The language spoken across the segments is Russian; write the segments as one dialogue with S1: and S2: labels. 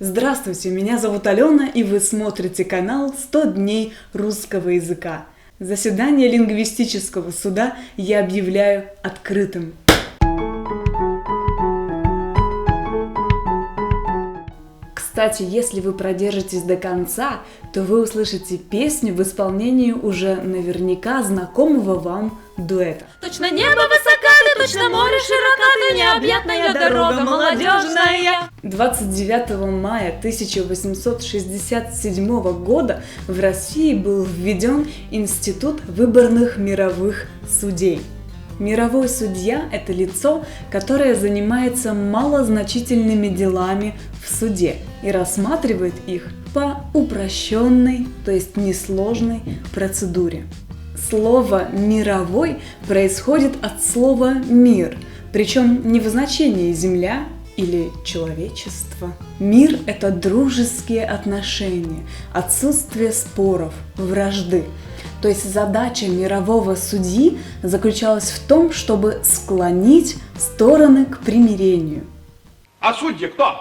S1: Здравствуйте, меня зовут Алена, и вы смотрите канал «100 дней русского языка». Заседание лингвистического суда я объявляю открытым. Кстати, если вы продержитесь до конца, то вы услышите песню в исполнении уже наверняка знакомого вам дуэта.
S2: Точно небо высоко, ты точно море широко, ты необъятная дорога молодежная.
S1: 29 мая 1867 года в России был введен Институт выборных мировых судей. Мировой судья – это лицо, которое занимается малозначительными делами в суде и рассматривает их по упрощенной, то есть несложной процедуре. Слово «мировой» происходит от слова «мир», причем не в значении «земля» или «человечество». Мир – это дружеские отношения, отсутствие споров, вражды. То есть задача мирового судьи заключалась в том, чтобы склонить стороны к примирению.
S3: А судьи кто?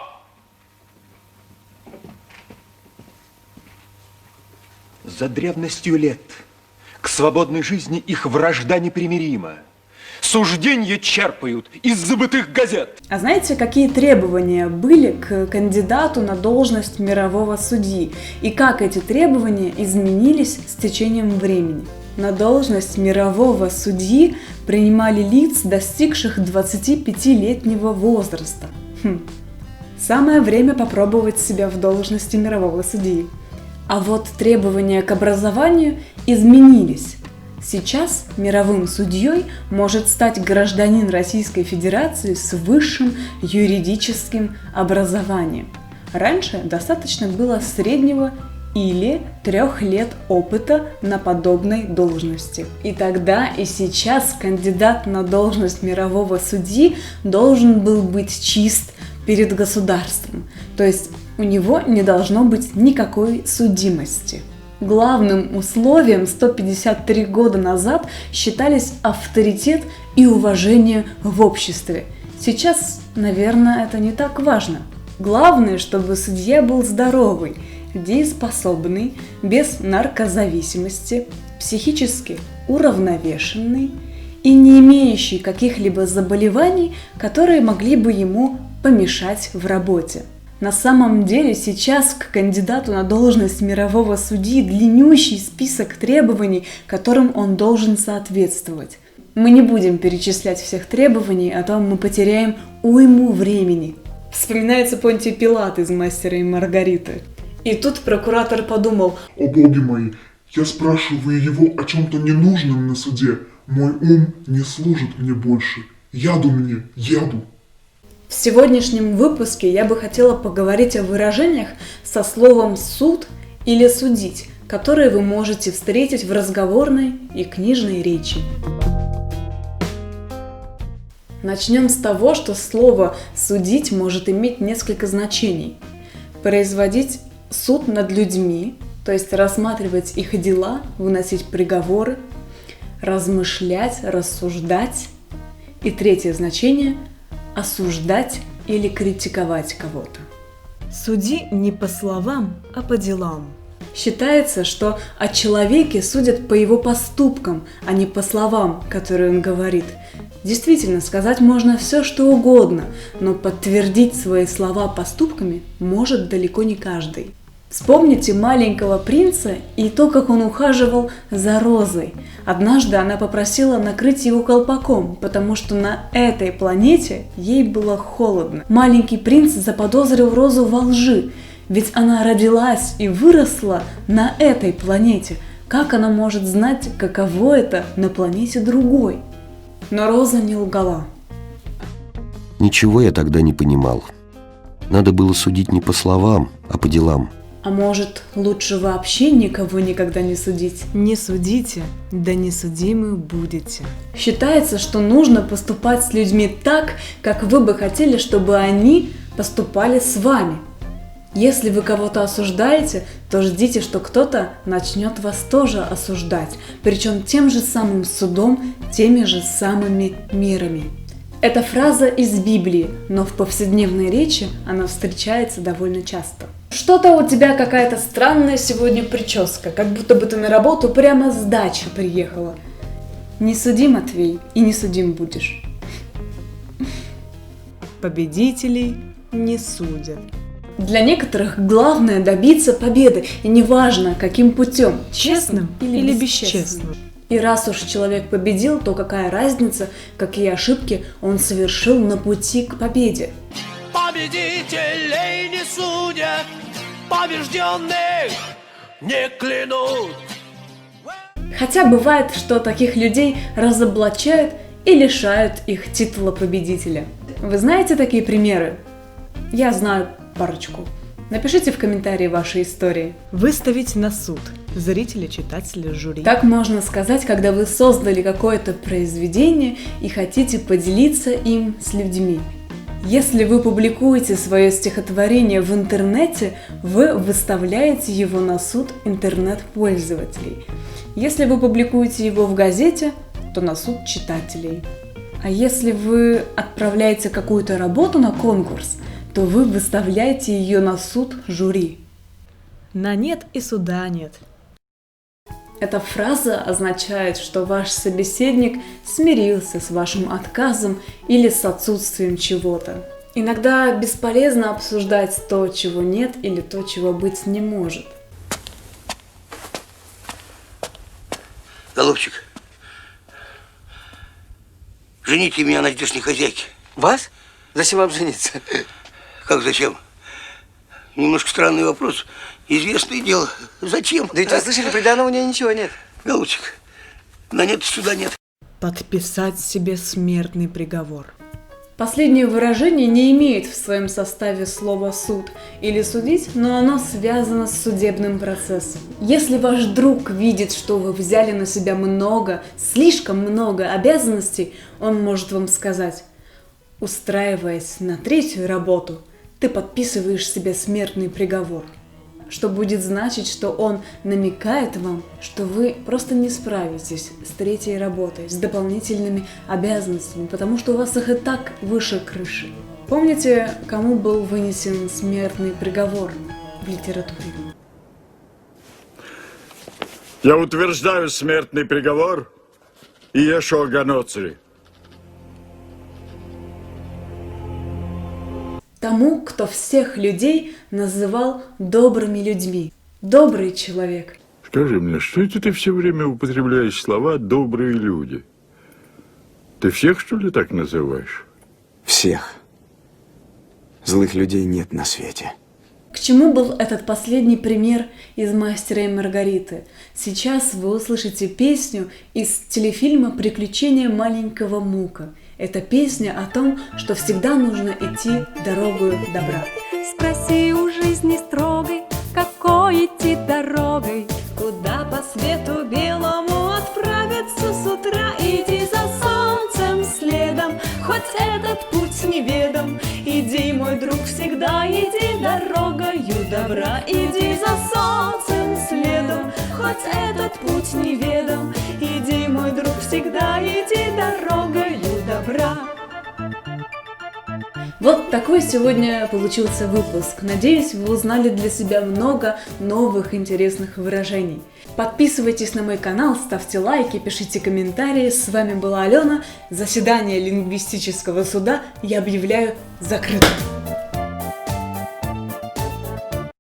S4: За древностью лет к свободной жизни их вражда непримирима. Сужденья черпают из забытых газет.
S1: А знаете, какие требования были к кандидату на должность мирового судьи? И как эти требования изменились с течением времени? На должность мирового судьи принимали лиц, достигших 25-летнего возраста. Самое время попробовать себя в должности мирового судьи. А вот требования к образованию изменились. Сейчас мировым судьей может стать гражданин Российской Федерации с высшим юридическим образованием. Раньше достаточно было среднего или 3 лет опыта на подобной должности. И тогда, и сейчас кандидат на должность мирового судьи должен был быть чист перед государством, то есть у него не должно быть никакой судимости. Главным условием 153 года назад считались авторитет и уважение в обществе. Сейчас, наверное, это не так важно. Главное, чтобы судья был здоровый, дееспособный, без наркозависимости, психически уравновешенный и не имеющий каких-либо заболеваний, которые могли бы ему помешать в работе. На самом деле сейчас к кандидату на должность мирового судьи длиннющий список требований, которым он должен соответствовать. Мы не будем перечислять всех требований, а то мы потеряем уйму времени. Вспоминается Понтий Пилат из «Мастера и Маргариты». И тут прокуратор подумал:
S5: «О боги мои, я спрашиваю его о чем-то ненужном на суде. Мой ум не служит мне больше. Яду мне, яду».
S1: В сегодняшнем выпуске я бы хотела поговорить о выражениях со словом «суд» или «судить», которые вы можете встретить в разговорной и книжной речи. Начнем с того, что слово «судить» может иметь несколько значений. Производить суд над людьми, то есть рассматривать их дела, выносить приговоры, размышлять, рассуждать. И третье значение – осуждать или критиковать кого-то. Суди не по словам, а по делам. Считается, что о человеке судят по его поступкам, а не по словам, которые он говорит. Действительно, сказать можно все, что угодно, но подтвердить свои слова поступками может далеко не каждый. Вспомните маленького принца и то, как он ухаживал за розой. Однажды она попросила накрыть его колпаком, потому что на этой планете ей было холодно. Маленький принц заподозрил розу во лжи, ведь она родилась и выросла на этой планете. Как она может знать, каково это на планете другой? Но роза не лгала.
S4: Ничего я тогда не понимал. Надо было судить не по словам, а по делам.
S1: А может, лучше вообще никого никогда не судить? Не судите, да не судимы будете. Считается, что нужно поступать с людьми так, как вы бы хотели, чтобы они поступали с вами. Если вы кого-то осуждаете, то ждите, что кто-то начнет вас тоже осуждать, причем тем же самым судом, теми же самыми мерами. Это фраза из Библии, но в повседневной речи она встречается довольно часто. Что-то у тебя какая-то странная сегодня прическа, как будто бы ты на работу прямо с дачи приехала. Не суди, Матвей, и не судим будешь.
S2: Победителей не судят.
S1: Для некоторых главное добиться победы, и неважно, каким путем,
S2: Честным или бесчестным.
S1: И раз уж человек победил, то какая разница, какие ошибки он совершил на пути к победе?
S6: Победителей не судят, побежденных не клянут.
S1: Хотя бывает, что таких людей разоблачают и лишают их титула победителя. Вы знаете такие примеры? Я знаю парочку. Напишите в комментарии ваши истории.
S2: Выставить на суд зрители, читатели, жюри.
S1: Так можно сказать, когда вы создали какое-то произведение и хотите поделиться им с людьми. Если вы публикуете свое стихотворение в интернете, вы выставляете его на суд интернет-пользователей. Если вы публикуете его в газете, то на суд читателей. А если вы отправляете какую-то работу на конкурс, то вы выставляете ее на суд жюри.
S2: На нет и суда нет.
S1: Эта фраза означает, что ваш собеседник смирился с вашим отказом или с отсутствием чего-то. Иногда бесполезно обсуждать то, чего нет, или то, чего быть не может.
S7: Голубчик, жените меня на здешней хозяйке.
S8: Вас? Зачем вам жениться?
S7: Как зачем? Немножко странный вопрос. Известное дело. Зачем?
S8: Да ведь вы слышали, приданого у нее ничего нет.
S7: Голубчик, на нет сюда нет.
S2: Подписать себе смертный приговор.
S1: Последнее выражение не имеет в своем составе слова «суд» или «судить», но оно связано с судебным процессом. Если ваш друг видит, что вы взяли на себя много, слишком много обязанностей, он может вам сказать: устраиваясь на третью работу, ты подписываешь себе смертный приговор. Что будет значить, что он намекает вам, что вы просто не справитесь с третьей работой, с дополнительными обязанностями, потому что у вас их и так выше крыши. Помните, кому был вынесен смертный приговор в литературе?
S9: Я утверждаю смертный приговор Иешуа Ганоцри.
S1: Тому, кто всех людей называл добрыми людьми. Добрый человек.
S9: Скажи мне, что это ты все время употребляешь слова «добрые люди»? Ты всех, что ли, так называешь?
S8: Всех. Злых людей нет на свете.
S1: К чему был этот последний пример из «Мастера и Маргариты»? Сейчас вы услышите песню из телефильма «Приключения маленького Мука». Это песня о том, что всегда нужно идти дорогою добра.
S2: Спроси у жизни строгой, какой идти дорогой, куда по свету белому отправиться с утра. Иди за солнцем следом, хоть этот путь неведом. Иди, мой друг, всегда иди дорогою добра. Иди за солнцем следом, хоть этот путь неведом. Иди, мой друг, всегда иди дорогою добра.
S1: Вот такой сегодня получился выпуск. Надеюсь, вы узнали для себя много новых интересных выражений. Подписывайтесь на мой канал, ставьте лайки, пишите комментарии. С вами была Алена. Заседание лингвистического суда я объявляю закрытым.